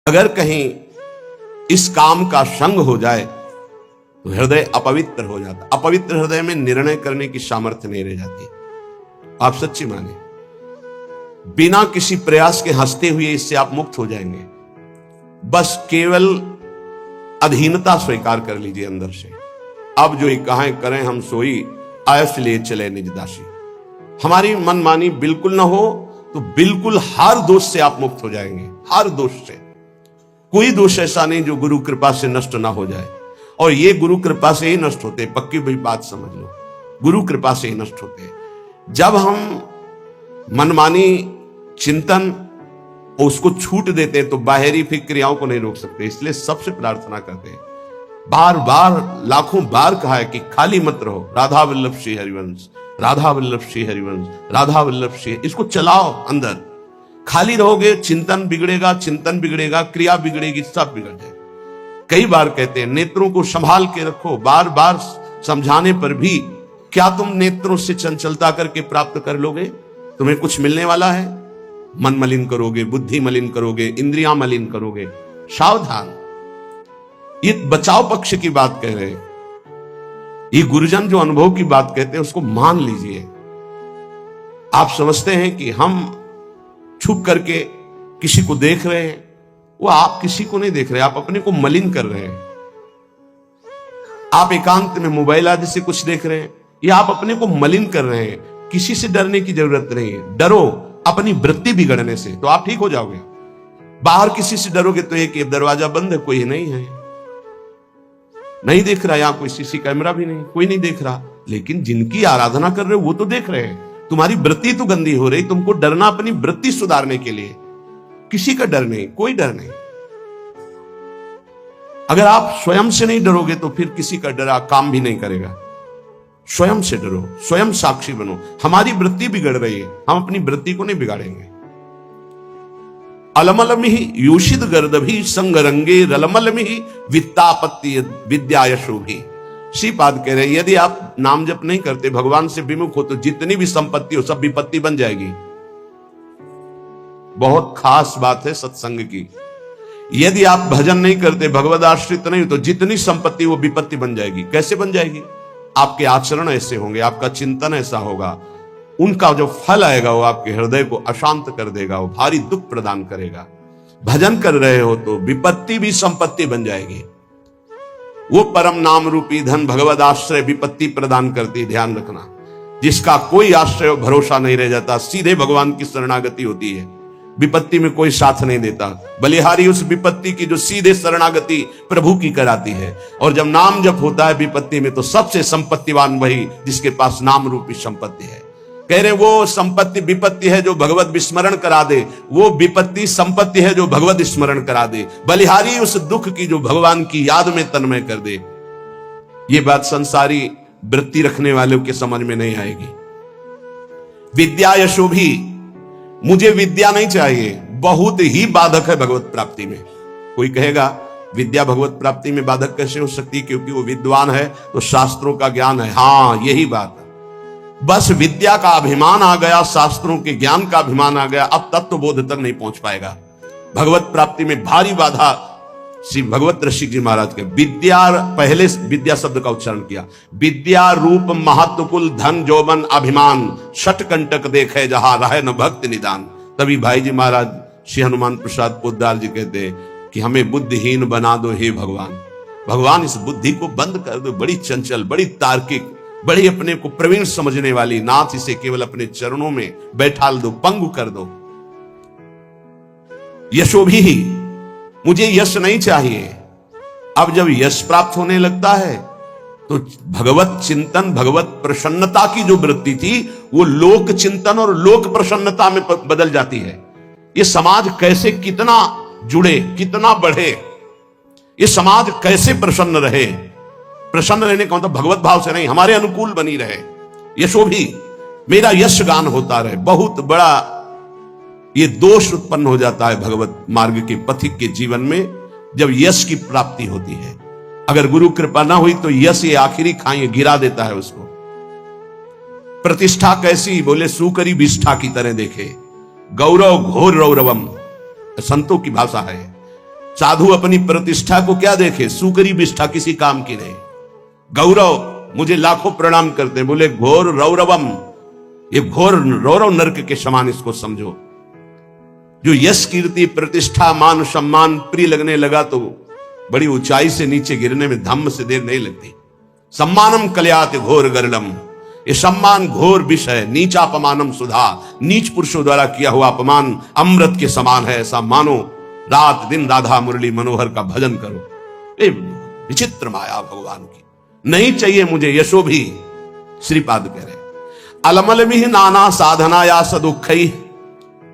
अगर कहीं इस काम का संग हो जाए तो हृदय अपवित्र हो जाता। अपवित्र हृदय में निर्णय करने की सामर्थ्य नहीं रह जाती। आप सच्ची माने, बिना किसी प्रयास के हंसते हुए इससे आप मुक्त हो जाएंगे। बस केवल अधीनता स्वीकार कर लीजिए अंदर से। अब जो कहां करें हम सोई, आयस लिए चले निज दासी। हमारी मनमानी बिल्कुल ना हो तो बिल्कुल हर दोष से आप मुक्त हो जाएंगे। हर दोष से, कोई दोष ऐसा नहीं जो गुरु कृपा से नष्ट ना हो जाए। और ये गुरु कृपा से ही नष्ट होते, पक्की भाई बात समझ लो, गुरु कृपा से ही नष्ट होते। जब हम मनमानी चिंतन उसको छूट देते हैं तो बाहरी क्रियाओं को नहीं रोक सकते। इसलिए सबसे प्रार्थना करते हैं, बार बार लाखों बार कहा है कि खाली मत रहो। राधा वल्लभ श्री हरिवंश, राधा वल्लभ श्री हरिवंश, राधा वल्लभ श्री, इसको चलाओ अंदर। खाली रहोगे चिंतन बिगड़ेगा, चिंतन बिगड़ेगा, क्रिया बिगड़ेगी, सब बिगड़ जाएगा। कई बार कहते हैं नेत्रों को संभाल के रखो। बार बार समझाने पर भी क्या तुम नेत्रों से चंचलता करके प्राप्त कर लोगे? तुम्हें कुछ मिलने वाला है? मन मलिन करोगे, बुद्धि मलिन करोगे, इंद्रियां मलिन करोगे। सावधान, ये बचाव पक्ष की बात कह रहे हैं। ये गुरुजन जो अनुभव की बात कहते हैं उसको मान लीजिए। आप समझते हैं कि हम छुप करके किसी को देख रहे हैं, वो आप किसी को नहीं देख रहे, आप अपने को मलिन कर रहे हैं। आप एकांत में मोबाइल आदि से कुछ देख रहे हैं, ये आप अपने को मलिन कर रहे हैं। किसी से डरने की जरूरत नहीं है। डरो अपनी वृत्ति बिगड़ने से तो आप ठीक हो जाओगे। बाहर किसी से डरोगे तो एक दरवाजा बंद है, कोई नहीं है, नहीं देख रहा, यहां कोई सीसी कैमरा भी नहीं, कोई नहीं देख रहा। लेकिन जिनकी आराधना कर रहे हो वो तो देख रहे हैं। तुम्हारी वृत्ति तो गंदी हो रही। तुमको डरना अपनी वृत्ति सुधारने के लिए, किसी का डर नहीं, कोई डर नहीं। अगर आप स्वयं से नहीं डरोगे तो फिर किसी का डरा काम भी नहीं करेगा। स्वयं से डरो, स्वयं साक्षी बनो। हमारी वृत्ति बिगड़ रही है, हम अपनी वृत्ति को नहीं बिगाड़ेंगे। अलमलमि यूषित गर्दभी संगरंगे रलमलमि वित्तापत्ति विद्या यशोभी। श्रीपाद कह रहे यदि आप नाम जप नहीं करते, भगवान से विमुख हो, तो जितनी भी संपत्ति हो सब विपत्ति बन जाएगी। बहुत खास बात है सत्संग की। यदि आप भजन नहीं करते, भगवद आश्रित नहीं हो, तो जितनी संपत्ति वो विपत्ति बन जाएगी। कैसे बन जाएगी? आपके आचरण ऐसे होंगे, आपका चिंतन ऐसा होगा, उनका जो फल आएगा वो आपके हृदय को अशांत कर देगा, वो भारी दुख प्रदान करेगा। भजन कर रहे हो तो विपत्ति भी संपत्ति बन जाएगी। वो परम नाम रूपी धन भगवद आश्रय विपत्ति प्रदान करती, ध्यान रखना। जिसका कोई आश्रय भरोसा नहीं रह जाता, सीधे भगवान की शरणागति होती है, विपत्ति में कोई साथ नहीं देता। बलिहारी उस विपत्ति की जो सीधे शरणागति प्रभु की कराती है। और जब नाम जप होता है विपत्ति में, तो सबसे संपत्तिवान वही जिसके पास नाम रूपी संपत्ति है। कह रहे वो संपत्ति विपत्ति है जो भगवत विस्मरण करा दे, वो विपत्ति संपत्ति है जो भगवत स्मरण करा दे। बलिहारी उस दुख की जो भगवान की याद में तन्मय कर दे। ये बात संसारी वृत्ति रखने वालों के समझ में नहीं आएगी। विद्या यशोभी, मुझे विद्या नहीं चाहिए, बहुत ही बाधक है भगवत प्राप्ति में। कोई कहेगा विद्या भगवत प्राप्ति में बाधक कैसे हो सकती है? क्योंकि वो विद्वान है तो शास्त्रों का ज्ञान है। हाँ, यही बात है। बस विद्या का अभिमान आ गया, शास्त्रों के ज्ञान का अभिमान आ गया, अब तत्व बोध तक नहीं पहुंच पाएगा। भगवत प्राप्ति में भारी बाधा श्री भगवत ऋषि जी महाराज के। विद्या, पहले विद्या शब्द का उच्चारण किया। विद्या रूप महत्व कुल धन जोबन अभिमान, छठ कंटक देखे जहां रहे न भक्त निदान। तभी भाई जी महाराज श्री हनुमान प्रसाद पोद्दार जी कहते हैं कि हमें बुद्धिहीन बना दो हे भगवान। भगवान इस बुद्धि को बंद कर दो, बड़ी चंचल, बड़ी तार्किक, बड़ी अपने को प्रवीण समझने वाली। नाथ इसे केवल अपने चरणों में बैठाल दो, पंगु कर दो। यशोभी ही, मुझे यश नहीं चाहिए। अब जब यश प्राप्त होने लगता है तो भगवत चिंतन, भगवत प्रसन्नता की जो वृत्ति थी वो लोक चिंतन और लोक प्रसन्नता में बदल जाती है। ये समाज कैसे कितना जुड़े, कितना बढ़े, ये समाज कैसे प्रसन्न रहे। प्रसन्न रहने का मतलब भगवत भाव से नहीं, हमारे अनुकूल बनी रहे। यशोभी, मेरा यश गान होता रहे। बहुत बड़ा ये दोष उत्पन्न हो जाता है भगवत मार्ग के पथिक के जीवन में जब यश की प्राप्ति होती है। अगर गुरु कृपा ना हुई तो यश ये आखिरी खाई गिरा देता है उसको। प्रतिष्ठा कैसी? बोले सुकरी विष्ठा की तरह देखे, गौरव घोर रौरवम, संतों की भाषा है। साधु अपनी प्रतिष्ठा को क्या देखे, सूकरी विष्ठा किसी काम की नहीं। गौरव, मुझे लाखों प्रणाम करते हैं, बोले घोर रौरवम, ये घोर रौरव नरक के समान इसको समझो। जो यश कीर्ति प्रतिष्ठा मान सम्मान प्रिय लगने लगा तो बड़ी ऊंचाई से नीचे गिरने में धम्म से देर नहीं लगती। सम्मानम कल्यात घोर गरलम, ये सम्मान घोर विष है। नीचा अपमानम सुधा, नीच पुरुषों द्वारा किया हुआ अपमान अमृत के समान है, ऐसा मानो। रात दिन राधा मुरली मनोहर का भजन करो। ये विचित्र माया भगवान की, नहीं चाहिए मुझे यशो भी। श्रीपाद कह रहे अलमल भी नाना साधना या सदुखई,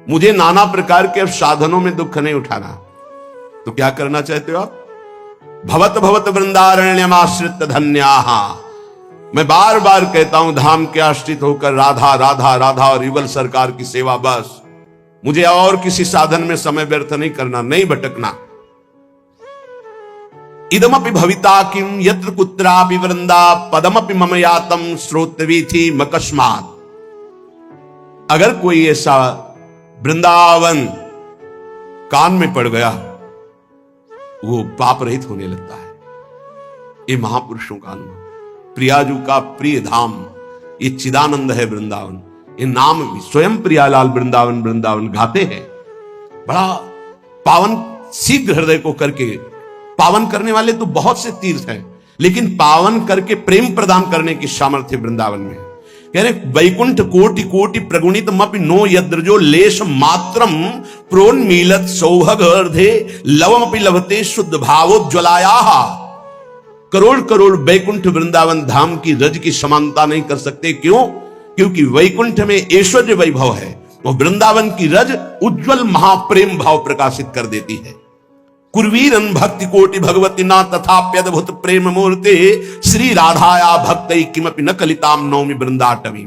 मुझे नाना प्रकार के साधनों में दुख नहीं उठाना। तो क्या करना चाहते हो आप? भवत भवत वृंदारण्यमाश्रित धन्याहा, मैं बार बार कहता हूं धाम के आश्रित होकर राधा राधा राधा और युगल सरकार की सेवा बस। मुझे और किसी साधन में समय व्यर्थ नहीं करना, नहीं भटकना। इदमपि भविता किम यत्र कुत्रापि वृंदा पदमपि मम यातम श्रोतवीथि मकस्मात्। अगर कोई ऐसा वृंदावन कान में पड़ गया, वो पाप रहित होने लगता है। ये महापुरुषों का अनुभव। प्रियाजू का प्रिय धाम, ये चिदानंद है वृंदावन। ये नाम स्वयं प्रियालाल वृंदावन वृंदावन गाते हैं। बड़ा पावन शीघ्र हृदय को करके, पावन करने वाले तो बहुत से तीर्थ हैं, लेकिन पावन करके प्रेम प्रदान करने की सामर्थ्य वृंदावन में है। कह रहे वैकुंठ कोटि कोटि प्रगुणित मपि नो यद्रजो लेश मात्रम प्रोन्मीलत सौभगर्धे लवमपि लभते शुद्ध भावोज्ज्वलाया। करोड़ करोड़ वैकुंठ वृंदावन धाम की रज की समानता नहीं कर सकते। क्यों? क्योंकि वैकुंठ में ऐश्वर्य वैभव है, वो वृंदावन की रज उज्जवल महाप्रेम भाव प्रकाशित कर देती है। कुर्वीरन भक्ति कोटि भगवती ना तथाप्यद्भुत प्रेम मूर्ते श्री राधाया भक्त किमपि न कलिताम नौमि वृंदाटवी।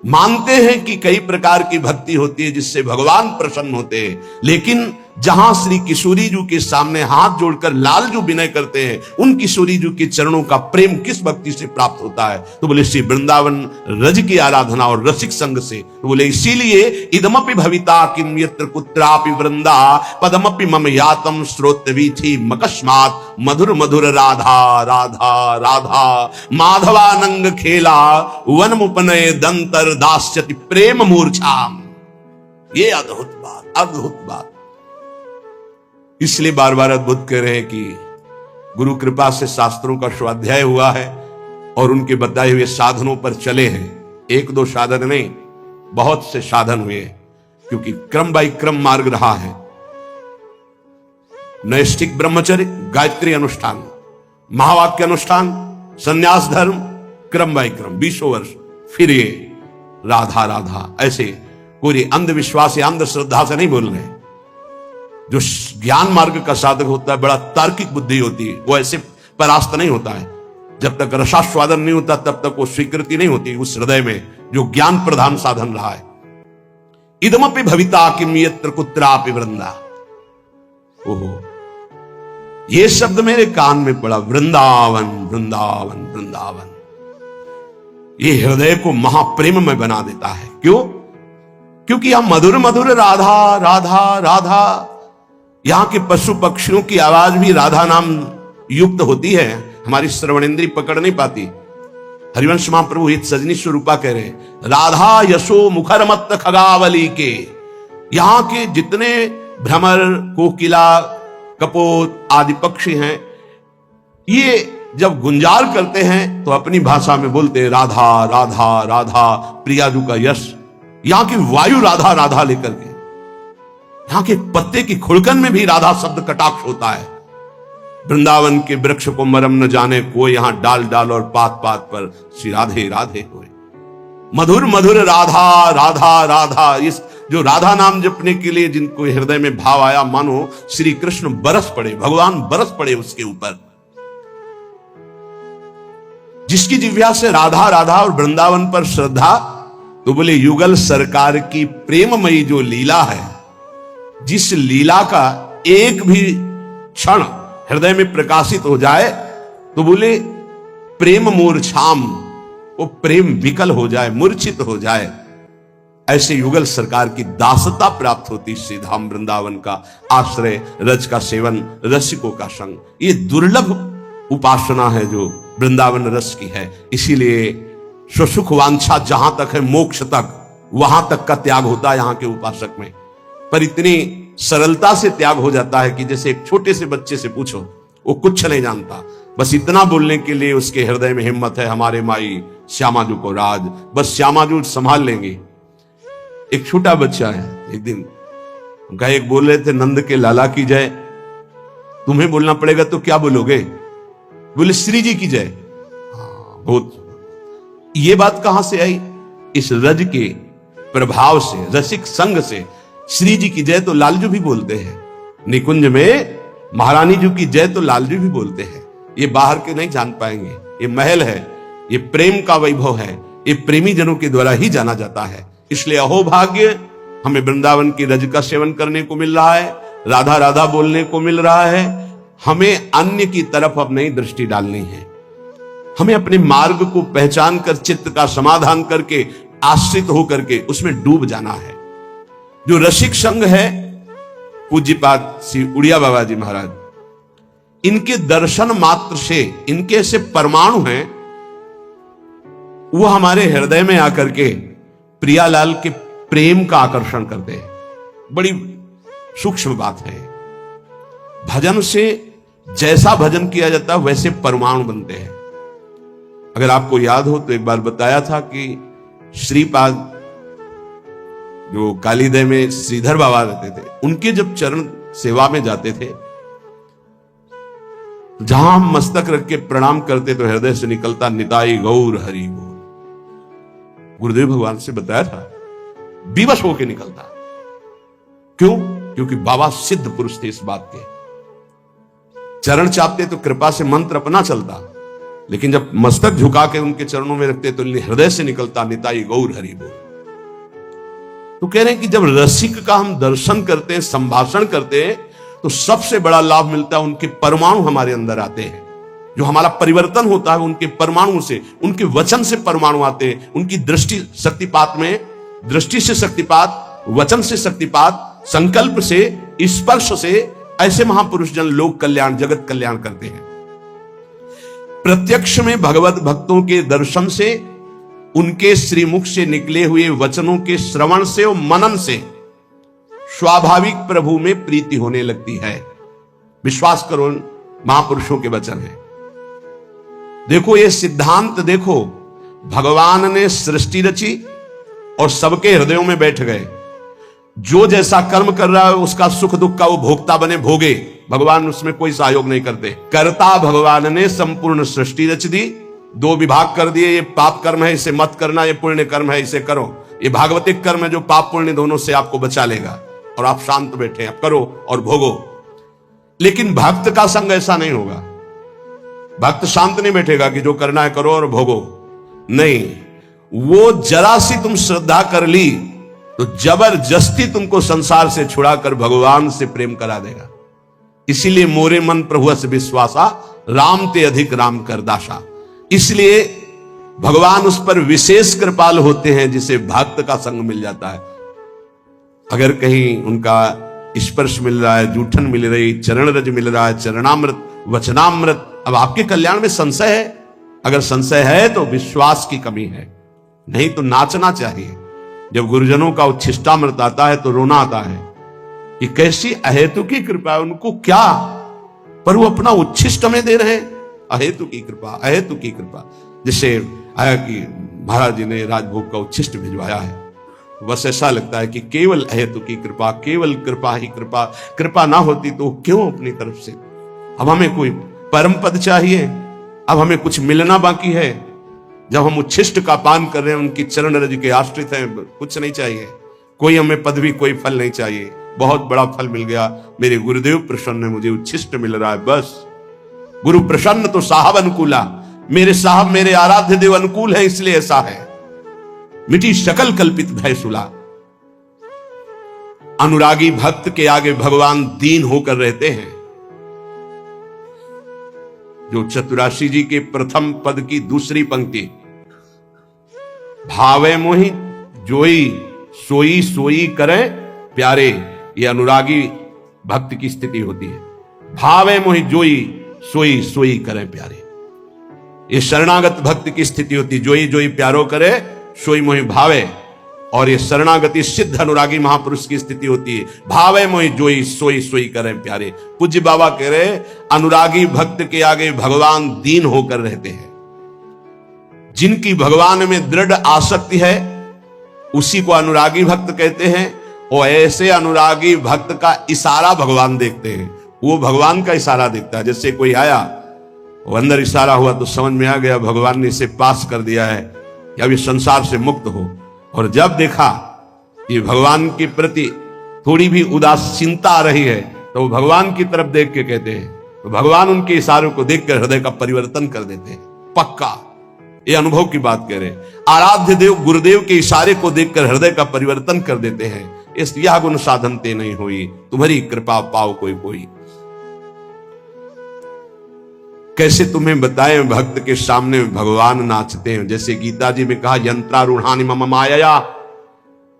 मानते हैं कि कई प्रकार की भक्ति होती है जिससे भगवान प्रसन्न होते हैं, लेकिन जहां श्री किशोरी जी के सामने हाथ जोड़कर लाल जो विनय करते हैं, उन किशोरी जी के चरणों का प्रेम किस भक्ति से प्राप्त होता है? तो बोले श्री वृंदावन रज की आराधना और रसिक संग से। तो बोले इसीलिए इदमपि भविता किम यत्र कुत्रापि वृंदा पदमपि मम यातम श्रोतवीथि मकस्मात्। मधुर मधुर राधा राधा राधा माधवानंग खेला वन मुपनय दंतर दास्यति प्रेम मूर्छाम। ये अद्भुत बात, अद्भुत बात। इसलिए बार बार अद्भुत कह रहे हैं कि गुरु कृपा से शास्त्रों का स्वाध्याय हुआ है और उनके बताए हुए साधनों पर चले हैं। एक दो साधन नहीं, बहुत से साधन हुए, क्योंकि क्रम बाई क्रम मार्ग रहा है। नैष्ठिक ब्रह्मचर्य, गायत्री अनुष्ठान, महावाक्य अनुष्ठान, संन्यास धर्म, क्रम बाई क्रम 20 वर्ष, फिर ये राधा राधा। ऐसे कोई अंधविश्वास या अंधश्रद्धा से नहीं बोल रहे। जो ज्ञान मार्ग का साधक होता है, बड़ा तार्किक बुद्धि होती है, वो ऐसे परास्त नहीं होता है। जब तक रसास्वादन नहीं होता तब तक वो स्वीकृति नहीं होती उस हृदय में जो ज्ञान प्रधान साधन रहा है। इदमपि भविता किम यत्र कुत्रापि वृंदा। ओहो, ये शब्द मेरे कान में पड़ा, वृंदावन वृंदावन वृंदावन। ये हृदय को महाप्रेम में बना देता है। क्यों? क्योंकि यहां मधुर मधुर राधा राधा राधा, यहां के पशु पक्षियों की आवाज भी राधा नाम युक्त होती है, हमारी श्रवणेंद्री पकड़ नहीं पाती। हरिवंश महाप्रभु हित सजनी स्वरूपा कह रहे राधा यशो मुखर मत खगावली के। यहां के जितने भ्रमर, कोकिला, कपोत आदि पक्षी हैं, ये जब गुंजार करते हैं तो अपनी भाषा में बोलते हैं राधा राधा राधा, प्रियाजू का यश। यहां की वायु राधा राधा लेकर के, यहां के पत्ते की खुड़कन में भी राधा शब्द कटाक्ष होता है। वृंदावन के वृक्ष को मरम न जाने को, यहां डाल डाल और पात पात पर श्री राधे राधे हुए। मधुर मधुर राधा राधा राधा। इस जो राधा नाम जपने के लिए जिनको हृदय में भाव आया, मानो श्री कृष्ण बरस पड़े, भगवान बरस पड़े उसके ऊपर। जिसकी जिह्वा से राधा राधा और वृंदावन पर श्रद्धा, तो बोले युगल सरकार की प्रेममयी जो लीला है, जिस लीला का एक भी क्षण हृदय में प्रकाशित हो जाए तो बोले प्रेम मूर्छाम, वो प्रेम विकल हो जाए, मूर्छित हो जाए। ऐसे युगल सरकार की दासता प्राप्त होती श्री धाम वृंदावन का आश्रय, रज का सेवन, रसिकों का संग। ये दुर्लभ उपासना है जो वृंदावन रस की है। इसीलिए सुसुख वांछा जहां तक है मोक्ष तक, वहां तक का त्याग होता है यहां के उपासक में। पर इतनी सरलता से त्याग हो जाता है कि जैसे एक छोटे से बच्चे से पूछो, वो कुछ नहीं जानता, बस इतना बोलने के लिए उसके हृदय में हिम्मत है, हमारे माई श्यामाजू को राज, बस श्यामाजू संभाल लेंगे। एक छोटा बच्चा है, एक दिन उनका एक बोल रहे थे, नंद के लाला की जय। तुम्हें बोलना पड़ेगा तो क्या बोलोगे? बोले श्री जी की जय। बहुत ये बात कहां से आई? इस रज के प्रभाव से, रसिक संग से। श्री जी की जय तो लालजू भी बोलते हैं, निकुंज में महारानी जी की जय तो लालजू भी बोलते हैं। ये बाहर के नहीं जान पाएंगे, ये महल है, ये प्रेम का वैभव है, ये प्रेमी जनों के द्वारा ही जाना जाता है। इसलिए अहो भाग्य, हमें वृंदावन की रज का सेवन करने को मिल रहा है, राधा राधा बोलने को मिल रहा है। हमें अन्य की तरफ अब नहीं दृष्टि डालनी है, हमें अपने मार्ग को पहचान कर चित्त का समाधान करके आश्रित होकर के उसमें डूब जाना है। जो रसिक संघ है, पूज्यपाद श्री उड़िया बाबा जी महाराज, इनके दर्शन मात्र से, इनके ऐसे परमाणु हैं, वो हमारे हृदय में आकर के प्रियालाल के प्रेम का आकर्षण करते हैं। बड़ी सूक्ष्म बात है। भजन से जैसा भजन किया जाता है वैसे परमाणु बनते हैं। अगर आपको याद हो तो एक बार बताया था कि श्रीपाद जो कालीदय में श्रीधर बाबा रहते थे, उनके जब चरण सेवा में जाते थे, जहां हम मस्तक रख के प्रणाम करते तो हृदय से निकलता निताई गौर हरि गौर। गुरुदेव भगवान से बताया था, विवश होके निकलता। क्यों? क्योंकि बाबा सिद्ध पुरुष थे इस बात के। चरण चापते तो कृपा से मंत्र अपना चलता, लेकिन जब मस्तक झुका के उनके चरणों में रखते तो हृदय से निकलता निताई गौर हरि गौर। तो कह रहे हैं कि जब रसिक का हम दर्शन करते हैं, संभाषण करते हैं, तो सबसे बड़ा लाभ मिलता है, उनके परमाणु हमारे अंदर आते हैं। जो हमारा परिवर्तन होता है उनके परमाणु से, उनके वचन से परमाणु आते हैं। उनकी दृष्टि शक्तिपात में, दृष्टि से शक्तिपात, वचन से शक्तिपात, संकल्प से, स्पर्श से ऐसे महापुरुष जन लोक कल्याण, जगत कल्याण करते हैं। प्रत्यक्ष में भगवत भक्तों के दर्शन से, उनके श्रीमुख से निकले हुए वचनों के श्रवण से और मनन से स्वाभाविक प्रभु में प्रीति होने लगती है। विश्वास करो, महापुरुषों के वचन है। देखो ये सिद्धांत देखो, भगवान ने सृष्टि रची और सबके हृदयों में बैठ गए। जो जैसा कर्म कर रहा है उसका सुख दुख का वो भोक्ता बने, भोगे। भगवान उसमें कोई सहयोग नहीं करते। कर्ता भगवान ने संपूर्ण सृष्टि रच दी, दो विभाग कर दिए, ये पाप कर्म है इसे मत करना, ये पुण्य कर्म है इसे करो। ये भागवतिक कर्म है जो पाप पुण्य दोनों से आपको बचा लेगा, और आप शांत बैठे, आप करो और भोगो। लेकिन भक्त का संग ऐसा नहीं होगा। भक्त शांत नहीं बैठेगा कि जो करना है करो और भोगो, नहीं। वो जरा सी तुम श्रद्धा कर ली तो जबरदस्ती तुमको संसार से छुड़ाकर भगवान से प्रेम करा देगा। इसीलिए मोरे मन प्रभु से विश्वासा, राम ते अधिक राम कर दासा। इसलिए भगवान उस पर विशेष कृपाल होते हैं जिसे भक्त का संग मिल जाता है। अगर कहीं उनका स्पर्श मिल रहा है, जूठन मिल रही, चरण रज मिल रहा है, चरणामृत, वचनामृत, अब आपके कल्याण में संशय है। अगर संशय है तो विश्वास की कमी है, नहीं तो नाचना चाहिए। जब गुरुजनों का उच्छिष्टामृत आता है तो रोना आता है कि कैसी अहेतु की कृपा है, उनको क्या, पर वो अपना उच्छिष्ट में दे रहे हैं। अहेतु की कृपा, अहेतु की कृपा। जिससे आया कि महाराज जी ने राजभोग का उच्छिष्ट भिजवाया है, बस ऐसा लगता है कि केवल अहेतु की कृपा, केवल कृपा ही कृपा। कृपा ना होती तो क्यों अपनी तरफ से। अब हमें कोई परम पद चाहिए, अब हमें कुछ मिलना बाकी है। जब हम उच्छिष्ट का पान कर रहे हैं, उनकी चरण रज के आश्रित हैं, कुछ नहीं चाहिए, कोई हमें पदवी, कोई फल नहीं चाहिए। बहुत बड़ा फल मिल गया, मेरे गुरुदेव प्रसन्न है, मुझे उच्छिष्ट मिल रहा है, बस। गुरु प्रसन्न तो साहब अनुकूला, मेरे साहब मेरे आराध्य देव अनुकूल है, इसलिए ऐसा है। मिटी सकल कल्पित भय सुला। अनुरागी भक्त के आगे भगवान दीन होकर रहते हैं। जो चतुराशी जी के प्रथम पद की दूसरी पंक्ति, भावे मोहि जोई सोई सोई करें प्यारे, ये अनुरागी भक्त की स्थिति होती है। भावे मोहि जोई सोई सोई करें प्यारे, ये शरणागत भक्त की स्थिति होती है। जोई जोई प्यारो करे सोई मोहि भावे, और ये शरणागति सिद्ध अनुरागी महापुरुष की स्थिति होती है। भावे मोहि जोई सोई सोई करें प्यारे। पूज्य बाबा कह रहे अनुरागी भक्त के आगे भगवान दीन होकर रहते हैं। जिनकी भगवान में दृढ़ आसक्ति है उसी को अनुरागी भक्त कहते हैं, और ऐसे अनुरागी भक्त का इशारा भगवान देखते हैं। वो भगवान का इशारा देखता है। जैसे कोई आया, वो अंदर इशारा हुआ तो समझ में आ गया भगवान ने इसे पास कर दिया है कि अब ये संसार से मुक्त हो। और जब देखा कि भगवान के प्रति थोड़ी भी उदासीनता आ रही है तो वो भगवान की तरफ देख के कहते हैं, तो भगवान उनके इशारों को देखकर हृदय का परिवर्तन कर देते हैं। पक्का ये अनुभव की बात कह रहे हैं। आराध्य देव गुरुदेव के इशारे को देखकर हृदय का परिवर्तन कर देते हैं। इस यह गुण साधन ते नहीं हुई, तुम्हारी कृपा पाओ कोई कोई। कैसे तुम्हें बताएं भक्त के सामने भगवान नाचते हैं। जैसे गीता जी में कहा, यंत्रारूढ़ानि मम माया,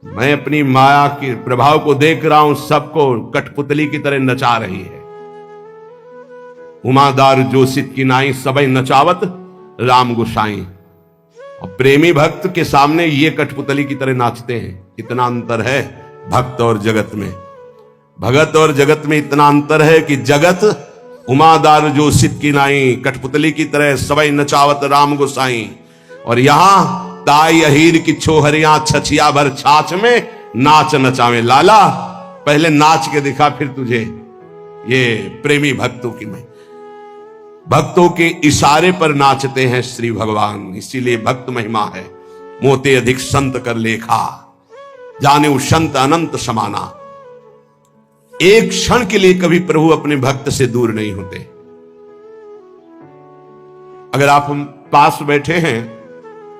मैं अपनी माया के प्रभाव को देख रहा हूं, सबको कठपुतली की तरह नचा रही है। उमादार जोशित की नाई सबई नचावत राम गोसाई। और प्रेमी भक्त के सामने ये कठपुतली की तरह नाचते हैं। इतना अंतर है भक्त और जगत में। भगत और जगत में इतना अंतर है कि जगत उमादार जोशित की नाई, कठपुतली की तरह सबई नचावत राम गोसाई, और यहां ताई अहीर की छोहरियां छछिया भर छाछ में नाच नचावे लाला। पहले नाच के दिखा फिर तुझे। ये प्रेमी भक्तों की मैं, भक्तों के इशारे पर नाचते हैं श्री भगवान। इसीलिए भक्त महिमा है। मोते अधिक संत कर लेखा, जाने संत अनंत समाना। एक क्षण के लिए कभी प्रभु अपने भक्त से दूर नहीं होते। अगर आप हम पास बैठे हैं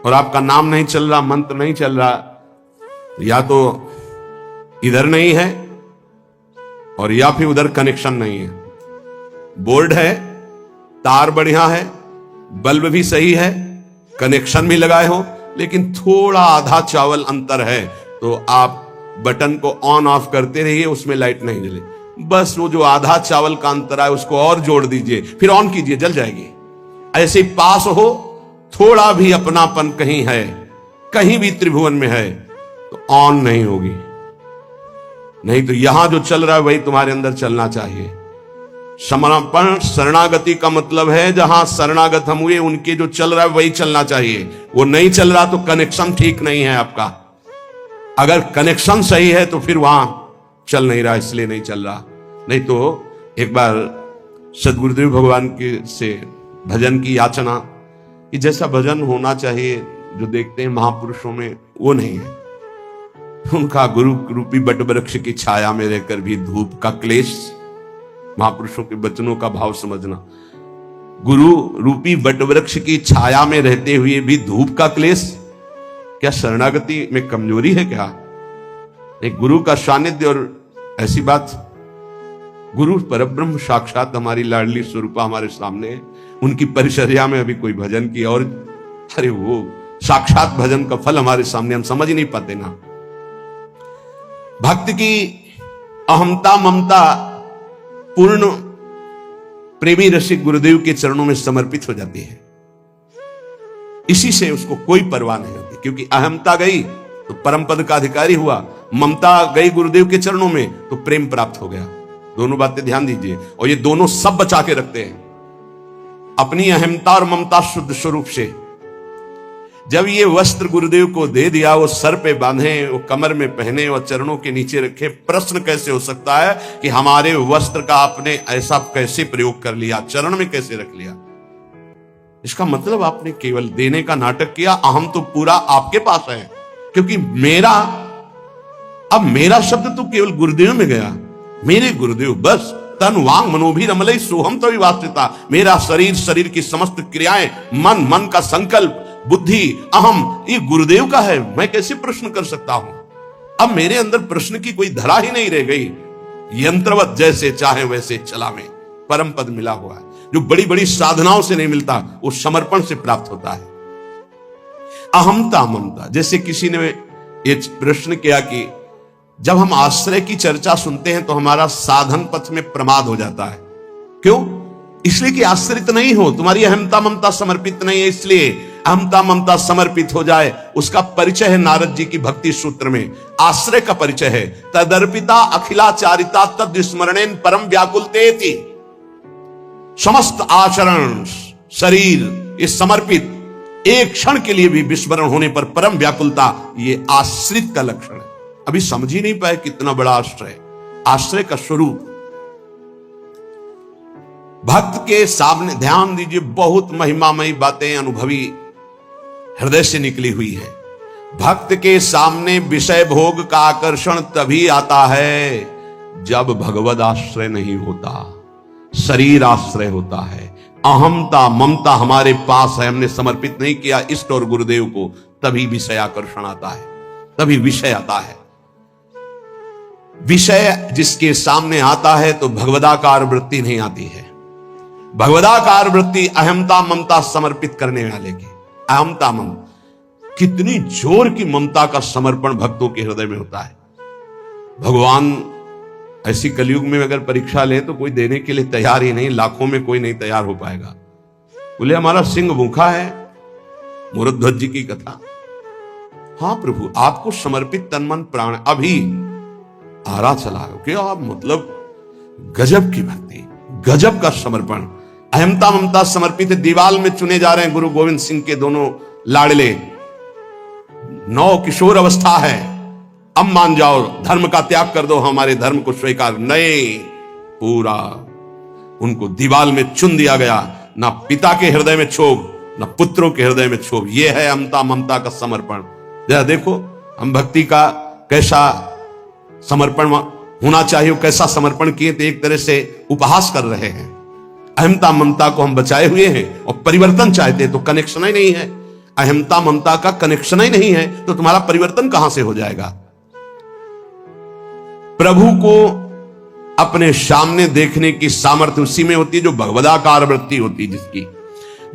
और आपका नाम नहीं चल रहा, मंत्र नहीं चल रहा, या तो इधर नहीं है और या फिर उधर कनेक्शन नहीं है। बोर्ड है, तार बढ़िया है, बल्ब भी सही है, कनेक्शन भी लगाए हो, लेकिन थोड़ा आधा चावल अंतर है, तो आप बटन को ऑन ऑफ करते रहिए, उसमें लाइट नहीं जले। बस वो जो आधा चावल का अंतर है उसको और जोड़ दीजिए, फिर ऑन कीजिए, जल जाएगी। ऐसे ही पास हो, थोड़ा भी अपनापन कहीं है, कहीं भी त्रिभुवन में है, तो ऑन नहीं होगी। नहीं तो यहां जो चल रहा है वही तुम्हारे अंदर चलना चाहिए। समर्पण शरणागति का मतलब है जहां शरणागत हम हुए उनके जो चल रहा है वही चलना चाहिए। वो नहीं चल रहा तो कनेक्शन ठीक नहीं है आपका। अगर कनेक्शन सही है तो फिर वहां चल नहीं रहा, इसलिए नहीं चल रहा। नहीं तो एक बार सदगुरुदेव भगवान के से भजन की याचना कि जैसा भजन होना चाहिए जो देखते हैं महापुरुषों में वो नहीं है। उनका गुरु रूपी बट वृक्ष की छाया में रहकर भी धूप का क्लेश, महापुरुषों के वचनों का भाव समझना। गुरु रूपी बट वृक्ष की छाया में रहते हुए भी धूप का क्लेश, क्या शरणागति में कमजोरी है क्या? एक गुरु का सानिध्य, और ऐसी बात, गुरु परब्रह्म साक्षात हमारी लाडली स्वरूपा हमारे सामने है। उनकी परिचर्या में अभी कोई भजन की, और अरे वो साक्षात भजन का फल हमारे सामने, हम समझ नहीं पाते ना। भक्त की अहमता ममता पूर्ण प्रेमी रसिक गुरुदेव के चरणों में समर्पित हो जाती है। इसी से उसको कोई परवाह नहीं होती, क्योंकि अहमता गई तो परम पद का अधिकारी हुआ, ममता गई गुरुदेव के चरणों में तो प्रेम प्राप्त हो गया। दोनों बातें ध्यान दीजिए, और ये दोनों सब बचा के रखते हैं अपनी अहमता और ममता शुद्ध स्वरूप से। जब ये वस्त्र गुरुदेव को दे दिया, वो सर पे बांधे, वो कमर में पहने और चरणों के नीचे रखे, प्रश्न कैसे हो सकता है कि हमारे वस्त्र का आपने ऐसा कैसे प्रयोग कर लिया, चरण में कैसे रख लिया? इसका मतलब आपने केवल देने का नाटक किया, अहम तो पूरा आपके पास है। क्योंकि अब मेरा शब्द तो केवल गुरुदेव में गया, मेरे गुरुदेव बस। तन वांग मनोभी रमलई सोहम तो विवासिता, मेरा शरीर, शरीर की समस्त क्रियाएं, मन, मन का संकल्प, बुद्धि, अहम, ये गुरुदेव का है। मैं कैसे प्रश्न कर सकता हूं? अब मेरे अंदर प्रश्न की कोई धरा ही नहीं रह गई। यंत्रवत जैसे चाहे वैसे चलावे, परम पद मिला हुआ है, जो बड़ी बड़ी साधनाओं से नहीं मिलता, वो समर्पण से प्राप्त होता है। अहमता ममता, जैसे किसी ने ये प्रश्न किया कि जब हम आश्रय की चर्चा सुनते हैं तो हमारा साधन पथ में प्रमाद हो जाता है। क्यों? इसलिए कि आश्रित नहीं हो, तुम्हारी अहमता ममता समर्पित नहीं है, इसलिए अहमता ममता समर्पित हो जाए। उसका परिचय है नारद जी की भक्ति सूत्र में, आश्रय का परिचय है। तदर्पिता अखिलाचारिता तद स्मरणेन परम व्याकुलतेति। समस्त आचरण शरीर ये समर्पित, एक क्षण के लिए भी विस्मरण होने पर परम व्याकुलता, ये आश्रित का लक्षण है। अभी समझ ही नहीं पाए कितना बड़ा आश्रय, आश्रय का स्वरूप। भक्त के सामने ध्यान दीजिए, बहुत महिमामयी बातें अनुभवी हृदय से निकली हुई है। भक्त के सामने विषय भोग का आकर्षण तभी आता है जब भगवद आश्रय नहीं होता, शरीर आश्रय होता है। अहमता ममता हमारे पास है, हमने समर्पित नहीं किया इष्ट और गुरुदेव को, तभी विषय आकर्षण आता है, तभी विषय आता है। विषय जिसके सामने आता है तो भगवदाकार वृत्ति नहीं आती है। भगवदाकार वृत्ति अहमता ममता समर्पित करने वाले की, अहमता ममता, कितनी जोर की ममता का समर्पण भक्तों के हृदय में होता है। भगवान ऐसी कलयुग में अगर परीक्षा ले तो कोई देने के लिए तैयार ही नहीं, लाखों में कोई नहीं तैयार हो पाएगा। बोले हमारा सिंह भूखा है, मूरध्वज जी की कथा। हाँ प्रभु, आपको समर्पित तन मन प्राण, अभी आरा चला क्या मतलब, गजब की भक्ति, गजब का समर्पण। अहमता ममता समर्पित है। दीवाल में चुने जा रहे हैं गुरु गोविंद सिंह के दोनों लाडले, 9 किशोर अवस्था है, अब मान जाओ, धर्म का त्याग कर दो, हमारे धर्म को स्वीकार नहीं। पूरा उनको दीवाल में चुन दिया गया, ना पिता के हृदय में क्षोभ, ना पुत्रों के हृदय में क्षोभ। यह है अहमता ममता का समर्पण। जरा देखो हम भक्ति का कैसा समर्पण होना चाहिए, कैसा समर्पण किए, तो एक तरह से उपहास कर रहे हैं। अहमता ममता को हम बचाए हुए हैं और परिवर्तन चाहते हैं तो कनेक्शन ही नहीं है। अहमता ममता का कनेक्शन ही नहीं है तो तुम्हारा परिवर्तन कहां से हो जाएगा। प्रभु को अपने सामने देखने की सामर्थ्य उसी में होती है जो भगवदाकार वृत्ति होती है। जिसकी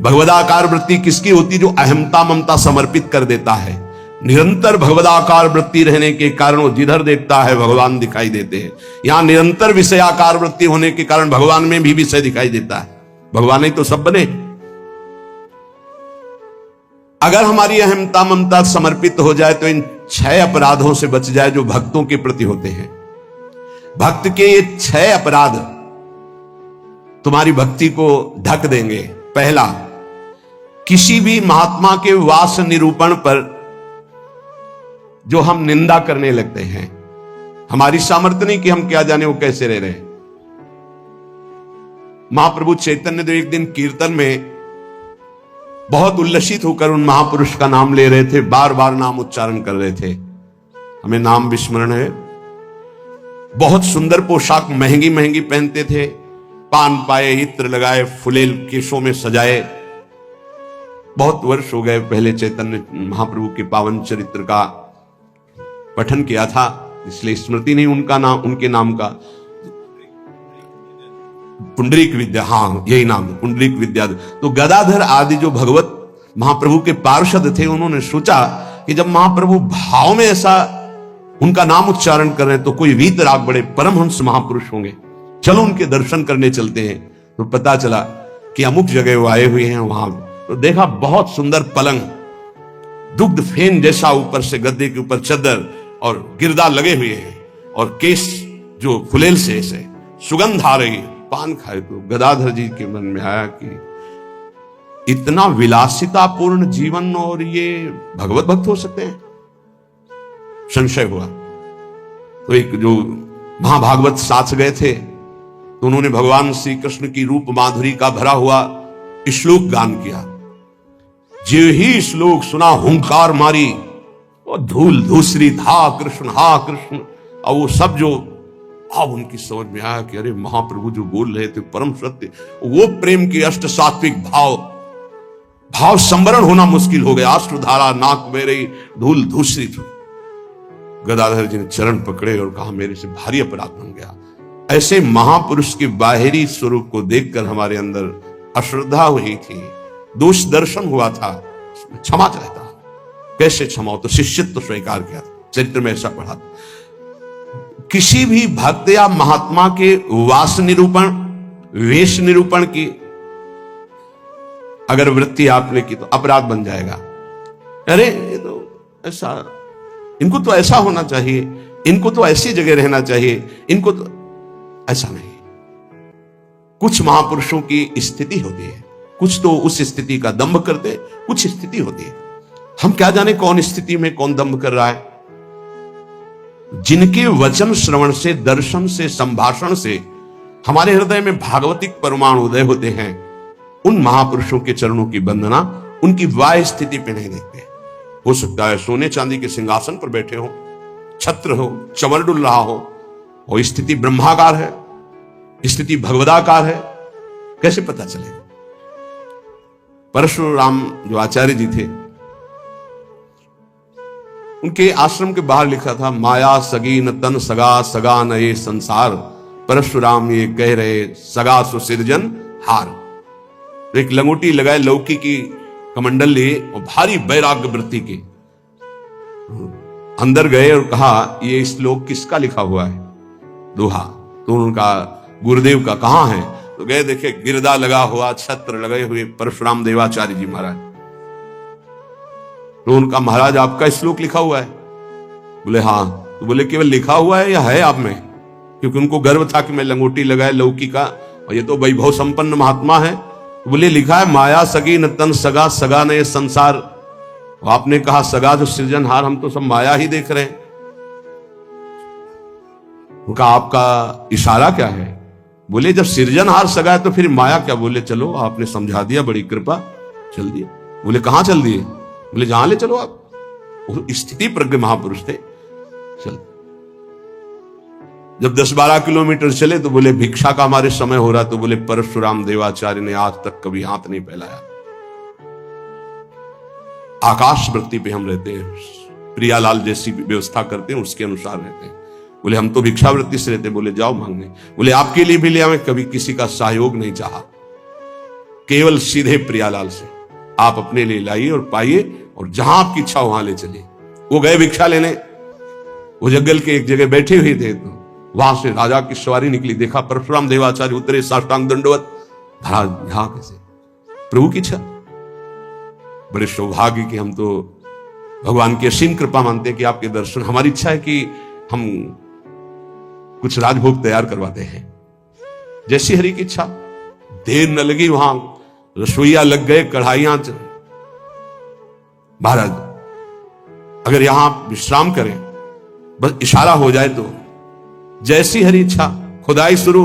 भगवदाकार वृत्ति किसकी होती है? जो अहमता ममता समर्पित कर देता है। निरंतर भगवदाकार वृत्ति रहने के कारण वो जिधर देखता है भगवान दिखाई देते हैं। यहां निरंतर विषयाकार वृत्ति होने के कारण भगवान में भी विषय दिखाई देता है। भगवान ही तो सब बने। अगर हमारी अहमता ममता समर्पित हो जाए तो इन 6 अपराधों से बच जाए जो भक्तों के प्रति होते हैं। भक्त के ये 6 अपराध तुम्हारी भक्ति को ढक देंगे। पहला, किसी भी महात्मा के वास निरूपण पर जो हम निंदा करने लगते हैं, हमारी सामर्थ्य नहीं कि हम क्या जाने वो कैसे रह रहे हैं। महाप्रभु चैतन्य देव एक दिन कीर्तन में बहुत उल्लसित होकर उन महापुरुष का नाम ले रहे थे, बार बार नाम उच्चारण कर रहे थे। हमें नाम विस्मरण है। बहुत सुंदर पोशाक महंगी महंगी पहनते थे, पान पाए, इत्र लगाए, फुलेल केशों में सजाए। बहुत वर्ष हो गए पहले चैतन्य महाप्रभु के पावन चरित्र का पठन किया था, इसलिए स्मृति नहीं उनका नाम, उनके नाम का। पुंडरीक विद्या, हाँ यही नाम पुंडरीक विद्या। तो गदाधर आदि जो भगवत महाप्रभु के पार्षद थे, उन्होंने सोचा कि जब महाप्रभु भाव में ऐसा उनका नाम उच्चारण कर रहे हैं तो कोई वीतराग बड़े परमहंस महापुरुष होंगे, चलो उनके दर्शन करने चलते हैं। तो पता चला कि अमुक जगह वो आए हुए हैं। वहां तो देखा बहुत सुंदर पलंग, दुग्ध फेन जैसा, ऊपर से गद्दे के ऊपर चद्दर और गिरदा लगे हुए हैं, और केस जो फुलेल से ऐसे सुगंध आ रही, पान खाए। तो गदाधर जी के मन में आया कि इतना विलासितापूर्ण जीवन और ये भगवत भक्त हो सकते हैं। संशय हुआ तो एक जो महाभागवत साथ गए थे तो उन्होंने भगवान श्री कृष्ण की रूप माधुरी का भरा हुआ श्लोक गान किया। जो ही श्लोक सुना हुंकार मारी और धूल धूसरी, हा कृष्ण हा कृष्ण। और वो सब जो अब उनकी समझ में आया कि अरे महाप्रभु जो बोल रहे थे परम सत्य, वो प्रेम के अष्ट सात्विक भाव संवरण होना मुश्किल हो गया। अश्रुधारा नाक में रही, धूल धूसरी थी। गदाधर जी ने चरण पकड़े और कहा मेरे से भारी अपराध बन गया। ऐसे महापुरुष के बाहरी स्वरूप को देखकर हमारे अंदर अश्रद्धा हुई थी, दोष दर्शन हुआ था, क्षमा चाहता। कैसे क्षमा हो? तो शिष्यत्व स्वीकार किया था। चरित्र में ऐसा पढ़ा। किसी भी भक्त या महात्मा के वास निरूपण, वेश निरूपण की अगर वृत्ति आपने की तो अपराध बन जाएगा। अरे ये तो ऐसा, इनको तो ऐसा होना चाहिए, इनको तो ऐसी जगह रहना चाहिए, इनको तो ऐसा नहीं। कुछ महापुरुषों की स्थिति होती है, कुछ तो उस स्थिति का दंभ करते, कुछ स्थिति होती है। हम क्या जाने कौन स्थिति में कौन दंभ कर रहा है। जिनके वचन श्रवण से, दर्शन से, संभाषण से हमारे हृदय में भागवतिक परमाणु उदय होते हैं, उन महापुरुषों के चरणों की वंदना उनकी वाह स्थिति पे नहीं देखते। हो सकता है सोने चांदी के सिंहासन पर बैठे हो, छत्र हो, चमर डुल रहा हो, और स्थिति ब्रह्माकार है, स्थिति भगवदाकार है, कैसे पता चलेगा। परशुराम जो आचार्य जी थे, उनके आश्रम के बाहर लिखा था, माया सगी न तन सगा, सगा न ये संसार, परशुराम ये कह रहे सगा सुसिरजन हार। एक लंगोटी लगाए, लौकी की कमंडल लिए और भारी वैराग्य वृत्ति के अंदर गए और कहा, ये श्लोक किसका लिखा हुआ है, दोहा। तो उनका गुरुदेव का कहां है, तो गए देखे गिरदा लगा हुआ, छत्र लगे हुए परशुराम देवाचार्य जी महाराज। तो उनका, महाराज आपका श्लोक लिखा हुआ है? बोले हाँ। तो बोले केवल लिखा हुआ है या है आप में? क्योंकि उनको गर्व था कि मैं लंगोटी लगाए लौकी का, और ये तो वैभव संपन्न महात्मा है। तो बोले लिखा है माया सगी न तन सगा, सगा न ये संसार। आपने कहा सगा जो सृजनहार, हम तो सब माया ही देख रहे हैं। उनका आपका इशारा क्या है? बोले जब सृजनहार सगा है तो फिर माया क्या? बोले चलो आपने समझा दिया, बड़ी कृपा, चल दिए। बोले कहां चल दिए? बोले जहां ले चलो आप। स्थिति प्रज्ञ महापुरुष थे। चल जब 10-12 किलोमीटर चले तो बोले भिक्षा का हमारे समय हो रहा। तो बोले परशुराम देवाचार्य ने आज तक कभी हाथ नहीं फैलाया, आकाश वृत्ति पे हम रहते हैं, प्रियालाल जैसी व्यवस्था करते हैं उसके अनुसार रहते हैं। बोले हम तो भिक्षा वृत्ति से रहते। बोले जाओ मांगने। बोले आपके लिए भी ले आवे, कभी किसी का सहयोग नहीं चाहा, केवल सीधे प्रियालाल से आप अपने लिए लाइए और पाइए, और जहां आपकी इच्छा वहां ले चलिए। वो गए भिक्षा लेने, वो जंगल के एक जगह बैठे हुए थे, तो वहां से राजा की सवारी निकली। देखा परशुराम देवाचार्य उतरे, साष्टांग दंडवत। महाराज यहां कैसे? प्रभु की इच्छा। बड़े सौभाग्य कि हम तो भगवान की असीम कृपा मानते हैं कि आपके दर्शन। हमारी इच्छा है कि हम कुछ राजभोग तैयार करवाते हैं, जैसी हरि की इच्छा। देर न लगी, वहां रसोईया लग गए, कढ़ाइयां। महाराज अगर यहां विश्राम करें, बस इशारा हो जाए तो जैसी हरि इच्छा। खुदाई शुरू,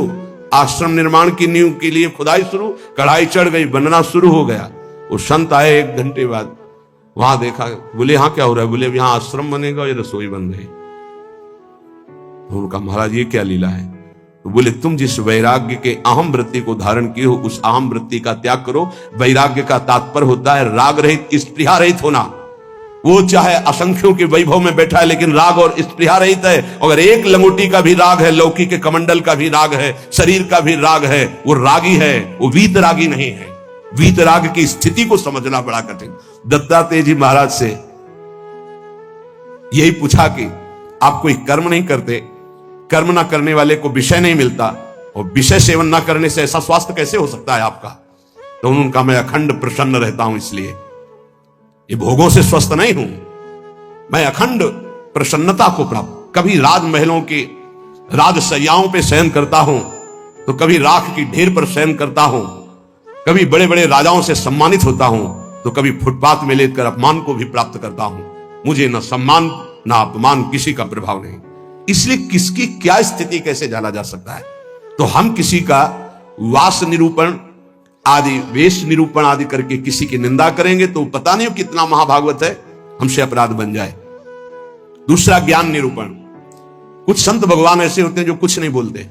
आश्रम निर्माण की नींव के लिए खुदाई शुरू, कढ़ाई चढ़ गई, बनना शुरू हो गया। वो संत आए 1 घंटे बाद, वहां देखा। बोले यहां क्या हो रहा है? बोले यहां आश्रम बनेगा, ये रसोई बन रही। तो उनका महाराज ये क्या लीला है? तो बोले तुम जिस वैराग्य के अहम वृत्ति को धारण किए हो, उस अहम वृत्ति का त्याग करो। वैराग्य का तात्पर्य होता है राग रहित, स्पृहा रहित होना। वो चाहे असंख्यों के वैभव में बैठा है, लेकिन राग और स्पृहा रहित है। अगर एक लंगोटी का भी राग है, लौकी के कमंडल का भी राग है, शरीर का भी राग है, वो रागी है, वो वीतरागी नहीं है। वीतराग की स्थिति को समझना बड़ा कठिन। दत्तात्रेय जी महाराज से यही पूछा कि आप कोई कर्म नहीं करते, कर्म ना करने वाले को विषय नहीं मिलता, और विषय सेवन ना करने से ऐसा स्वास्थ्य कैसे हो सकता है आपका? तो उनका मैं अखंड प्रसन्न रहता हूं, इसलिए ये भोगों से स्वस्थ नहीं हूं, मैं अखंड प्रसन्नता को प्राप्त। कभी राजमहलों की राजसैयाओं पे शयन करता हूं, तो कभी राख की ढेर पर शयन करता हूं, कभी बड़े बड़े राजाओं से सम्मानित होता हूं, तो कभी फुटपाथ में लेकर अपमान को भी प्राप्त करता हूं। मुझे न सम्मान न अपमान, किसी का प्रभाव नहीं। इसलिए किसकी क्या स्थिति कैसे जाना जा सकता है? तो हम किसी का वास निरूपण आदि, वेश निरूपण आदि करके किसी की निंदा करेंगे तो पता नहीं कितना महाभागवत है, हमसे अपराध बन जाए। दूसरा ज्ञान निरूपण। कुछ संत भगवान ऐसे होते हैं जो कुछ नहीं बोलते,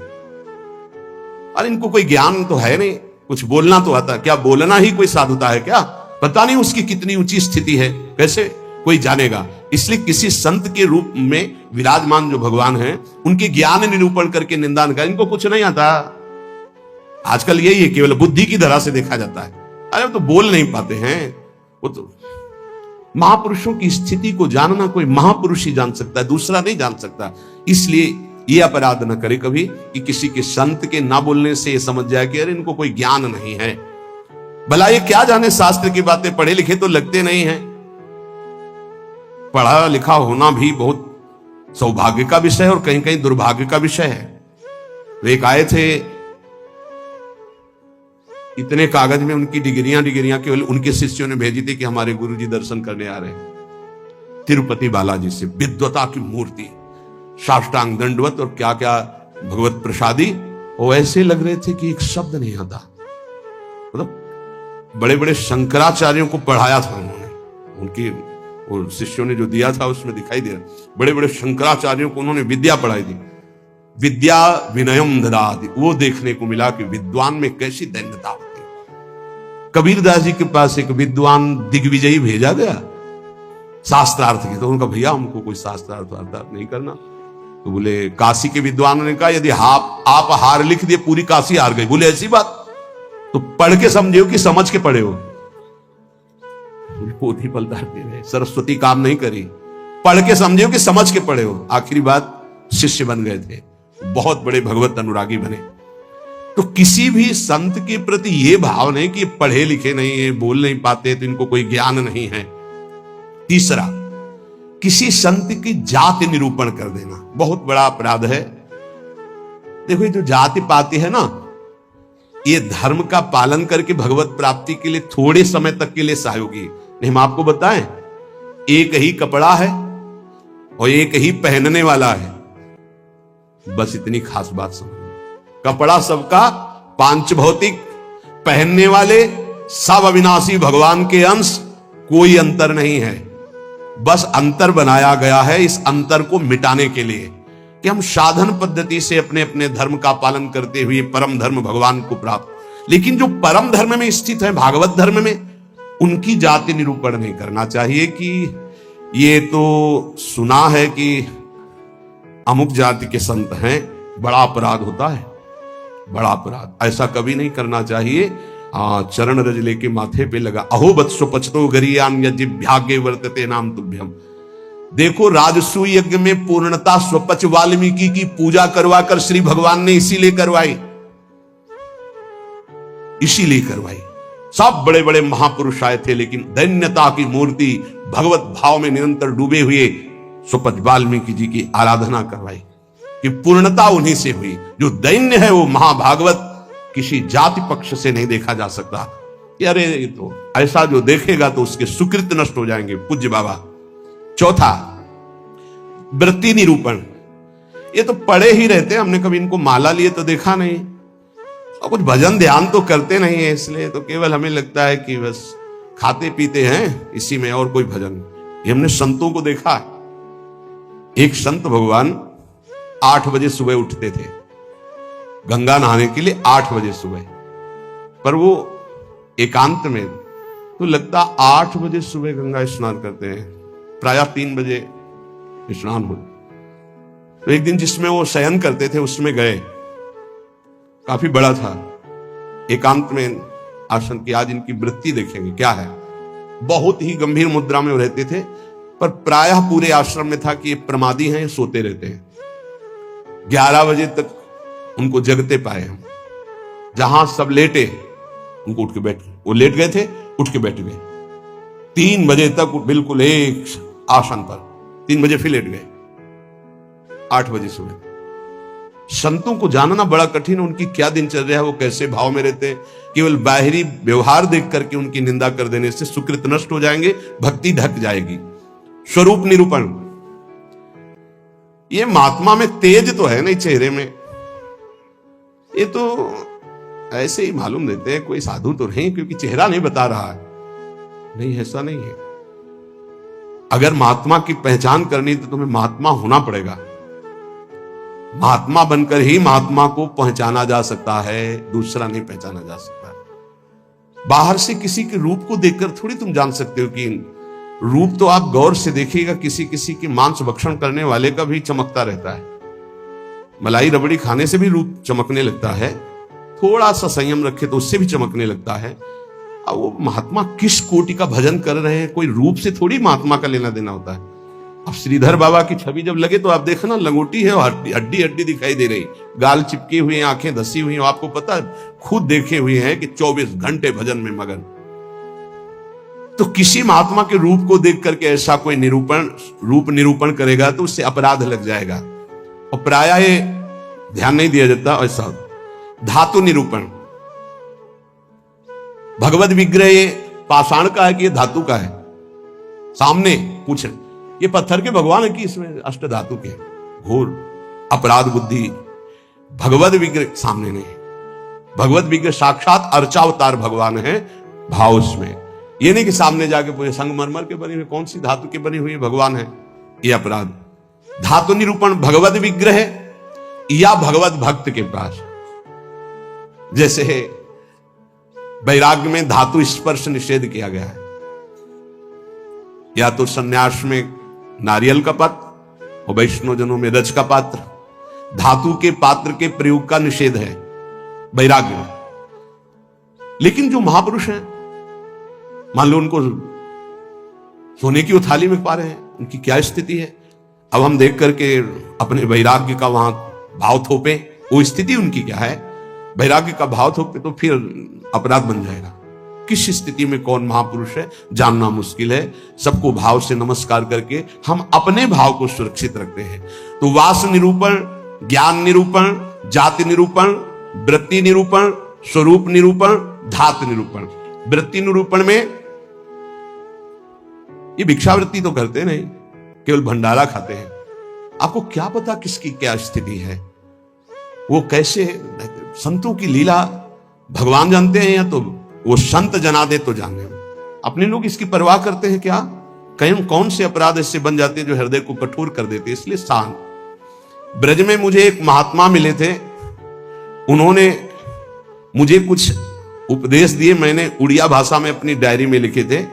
और इनको कोई ज्ञान तो है नहीं, कुछ बोलना तो आता, क्या बोलना ही कोई साधुता है क्या? पता नहीं उसकी कितनी ऊंची स्थिति है, कैसे कोई जानेगा? इसलिए किसी संत के रूप में विराजमान जो भगवान हैं, उनके ज्ञान निरूपण करके निंदा न करें। इनको कुछ नहीं आता। आजकल यही है, केवल बुद्धि की धरा से देखा जाता है। अरे वो तो बोल नहीं पाते हैं, वो तो महापुरुषों की स्थिति को जानना कोई महापुरुष ही जान सकता है, दूसरा नहीं जान सकता। इसलिए ये अपराध न करे कभी कि किसी के संत के ना बोलने से ये समझ जाए कि अरे इनको कोई ज्ञान नहीं है। भला ये क्या जाने शास्त्र की बातें, पढ़े लिखे तो लगते नहीं हैं। पढ़ा लिखा होना भी बहुत सौभाग्य का विषय है और कहीं कहीं दुर्भाग्य का विषय है। तो एक आए थे, इतने कागज में उनकी डिग्रियां केवल उनके शिष्यों ने भेजी थी कि हमारे गुरुजी दर्शन करने आ रहे हैं। तिरुपति बालाजी से विद्वता की मूर्ति, साष्टांग दंडवत और क्या क्या भगवत प्रसादी, वो ऐसे लग रहे थे कि एक शब्द नहीं आता। मतलब बड़े बड़े शंकराचार्यों को पढ़ाया था उन्होंने, उनकी और शिष्यों ने जो दिया था उसमें दिखाई दे रहा। बड़े बड़े शंकराचार्यों को उन्होंने विद्या पढ़ाई थी। विद्या विनयम ददाति, वो देखने को मिला कि विद्वान में कैसी दैन्यता होती है। कबीरदास जी के पास एक विद्वान दिग्विजयी भेजा गया शास्त्रार्थ के, तो उनका भैया हमको कोई शास्त्रार्थ नहीं करना। तो बोले काशी के विद्वानों ने कहा यदि आप हार लिख दिए पूरी काशी हार गई। बोले ऐसी बात, तो पढ़ के समझे हो कि समझ के पढ़े हो? पोथी पलटा दे रहे, सरस्वती काम नहीं करी, पढ़ के समझे हो कि समझ के पढ़े हो? आखिरी बात शिष्य बन गए थे, बहुत बड़े भगवत अनुरागी बने। तो किसी भी संत के प्रति यह भाव नहीं कि पढ़े लिखे नहीं है, बोल नहीं पाते, तो इनको कोई ज्ञान नहीं है। तीसरा, किसी संत की जाति निरूपण कर देना बहुत बड़ा अपराध है। देखो ये जो जाति पाति है ना, ये धर्म का पालन करके भगवत प्राप्ति के लिए थोड़े समय तक के लिए सहयोगी। नहीं, हम आपको बताएं, एक ही कपड़ा है और एक ही पहनने वाला है, बस इतनी खास बात समझ। कपड़ा सबका पांच भौतिक, पहनने वाले सब अविनाशी भगवान के अंश, कोई अंतर नहीं है। बस अंतर बनाया गया है इस अंतर को मिटाने के लिए कि हम साधन पद्धति से अपने अपने धर्म का पालन करते हुए परम धर्म भगवान को प्राप्त। लेकिन जो परम धर्म में स्थित है, भागवत धर्म में, उनकी जाति निरूपण नहीं करना चाहिए कि ये तो सुना है कि अमुक जाति के संत हैं, बड़ा अपराध होता है, बड़ा अपराध। ऐसा कभी नहीं करना चाहिए। चरण रज लेके माथे पे लगा, अहो बत्सो पचतो गरियान यज्ञ वर्तते नाम तुभ्यम। देखो राजसूय यज्ञ में पूर्णता स्वपच वाल्मीकि की पूजा करवाकर श्री भगवान ने इसीलिए करवाई। सब बड़े बड़े महापुरुष आए थे, लेकिन दैन्यता की मूर्ति भगवत भाव में निरंतर डूबे हुए स्वपच वाल्मीकि जी की आराधना करवाई कि पूर्णता उन्हीं से हुई। जो दैन्य है वो महाभागवत किसी जाति पक्ष से नहीं देखा जा सकता कि अरे ये तो ऐसा जो देखेगा तो उसके सुकृत नष्ट हो जाएंगे। पूज्य बाबा। चौथा, वृत्ति निरूपण। ये तो पढ़े ही रहते, हमने कभी इनको माला लिए तो देखा नहीं और कुछ भजन ध्यान तो करते नहीं है, इसलिए तो केवल हमें लगता है कि बस खाते पीते हैं इसी में, और कोई भजन। ये हमने संतों को देखा। एक संत भगवान 8 बजे सुबह उठते थे गंगा नहाने के लिए, 8 बजे सुबह। पर वो एकांत में, तो लगता 8 बजे सुबह गंगा स्नान करते हैं, प्रायः 3 बजे स्नान हो। तो एक दिन जिसमें वो शयन करते थे उसमें गए, काफी बड़ा था, एकांत में आसन की। आज इनकी वृत्ति देखेंगे क्या है। बहुत ही गंभीर मुद्रा में रहते थे, पर प्रायः पूरे आश्रम में था कि ये प्रमादी हैं, ये सोते रहते हैं। 11 बजे तक उनको जगते पाए हम, जहां सब लेटे उनको उठ के बैठ, वो लेट गए थे, उठ के बैठ गए। 3 बजे तक बिल्कुल एक आसन पर, 3 बजे फिर लेट गए, 8 बजे सुबह। संतों को जानना बड़ा कठिन है, उनकी क्या दिनचर्या है, वो कैसे भाव में रहते हैं। केवल बाहरी व्यवहार देख करके उनकी निंदा कर देने से सुकृत नष्ट हो जाएंगे, भक्ति ढक जाएगी। स्वरूप निरूपण। ये महात्मा में तेज तो है नहीं चेहरे में, ये तो ऐसे ही मालूम देते हैं कोई साधु तो नहीं, क्योंकि चेहरा नहीं बता रहा है। नहीं, ऐसा नहीं है। अगर महात्मा की पहचान करनी तो तुम्हें महात्मा होना पड़ेगा। महात्मा बनकर ही महात्मा को पहचाना जा सकता है, दूसरा नहीं पहचाना जा सकता। बाहर से किसी के रूप को देखकर थोड़ी तुम जान सकते हो कि रूप तो आप गौर से देखिएगा, किसी किसी की मांस भक्षण करने वाले का भी चमकता रहता है। मलाई रबड़ी खाने से भी रूप चमकने लगता है, थोड़ा सा संयम रखे तो उससे भी चमकने लगता है। अब वो महात्मा किस कोटि का भजन कर रहे हैं, कोई रूप से थोड़ी महात्मा का लेना देना होता है। अब श्रीधर बाबा की छवि जब लगे तो आप देखना लंगोटी है और हड्डी हड्डी दिखाई दे रही, गाल चिपकी हुई, आंखें धसी हुई, आपको पता खुद देखे हुए हैं कि 24 घंटे भजन में मगन। तो किसी महात्मा के रूप को देख करके ऐसा कोई रूप निरूपण करेगा तो उससे अपराध लग जाएगा। और प्रायः ध्यान नहीं दिया जाता ऐसा। धातु निरूपण, भगवत विग्रह पाषाण का है कि ये धातु का है, सामने पूछे ये पत्थर के भगवान है कि इसमें अष्ट धातु के, घोर अपराध बुद्धि। भगवत विग्रह सामने नहीं, भगवत विग्रह साक्षात अर्चावतार भगवान है, भाव उसमें। ये नहीं कि सामने जाके पूछे संगमरमर के बनी हुई कौन सी धातु के बनी हुई भगवान है, ये अपराध। धातु निरूपण भगवत विग्रह या भगवत भक्त के पास, जैसे वैराग्य में धातु स्पर्श निषेध किया गया है, या तो सन्यास में नारियल का पात्र और वैष्णव जनों में रज का पात्र, धातु के पात्र के प्रयोग का निषेध है वैराग्य में। लेकिन जो महापुरुष हैं, मान लो उनको सोने की उथाली में पा रहे हैं, उनकी क्या स्थिति है। अब हम देख करके अपने वैराग्य का वहां भाव थोपे, वो स्थिति उनकी क्या है, वैराग्य का भाव थोपे तो फिर अपराध बन जाएगा। किस स्थिति में कौन महापुरुष है जानना मुश्किल है। सबको भाव से नमस्कार करके हम अपने भाव को सुरक्षित रखते हैं। तो वास निरूपण, ज्ञान निरूपण, जाति निरूपण, वृत्ति निरूपण, स्वरूप निरूपण, धातु निरूपण। वृत्ति निरूपण में ये भिक्षावृत्ति तो करते नहीं, केवल भंडारा खाते हैं। आपको क्या पता किसकी क्या स्थिति है, वो कैसे। संतों की लीला भगवान जानते हैं या तो वो संत जना दे तो जाने। अपने लोग इसकी परवाह करते हैं क्या? कहीं कौन से अपराध इससे बन जाते हैं जो हृदय को कठोर कर देते हैं। इसलिए शांत। ब्रज में मुझे एक महात्मा मिले थे, उन्होंने मुझे कुछ उपदेश दिए, मैंने उड़िया भाषा में अपनी डायरी में लिखे थे।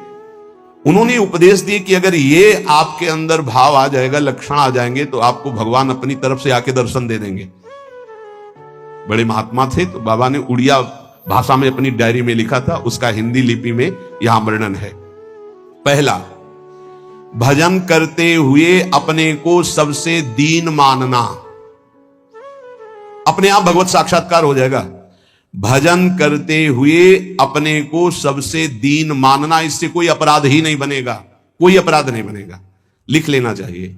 उन्होंने उपदेश दिए कि अगर ये आपके अंदर भाव आ जाएगा, लक्षण आ जाएंगे, तो आपको भगवान अपनी तरफ से आके दर्शन दे देंगे। बड़े महात्मा थे, तो बाबा ने उड़िया भाषा में अपनी डायरी में लिखा था, उसका हिंदी लिपि में यहां वर्णन है। पहला, भजन करते हुए अपने को सबसे दीन मानना। अपने आप भगवत साक्षात्कार हो जाएगा। भजन करते हुए अपने को सबसे दीन मानना, इससे कोई अपराध ही नहीं बनेगा, कोई अपराध नहीं बनेगा। लिख लेना चाहिए।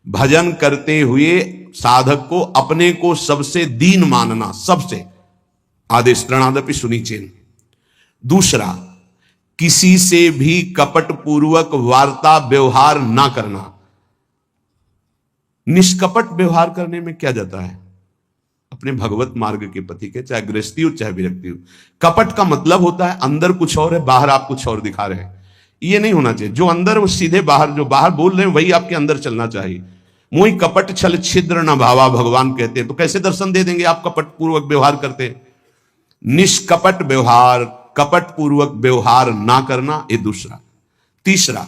भजन करते हुए साधक को अपने को सबसे दीन मानना, सबसे आदेश त्रणादपि सुनिचेन। दूसरा, किसी से भी कपट पूर्वक वार्ता व्यवहार ना करना। निष्कपट व्यवहार करने में क्या जाता है? अपने भगवत मार्ग के पति के, चाहे गृहस्थी हो चाहे विरक्ति हो। कपट का मतलब होता है अंदर कुछ और है, बाहर आप कुछ और दिखा रहे हैं। ये नहीं होना चाहिए। जो अंदर वो सीधे बाहर, जो बाहर बोल रहे हैं वही आपके अंदर चलना चाहिए। मोहि कपट छल छिद्र न भावा, भगवान कहते हैं। तो कैसे दर्शन दे देंगे आप कपट पूर्वक व्यवहार करते हैं? निष्कपट व्यवहार, कपट पूर्वक व्यवहार ना करना, ये दूसरा। तीसरा,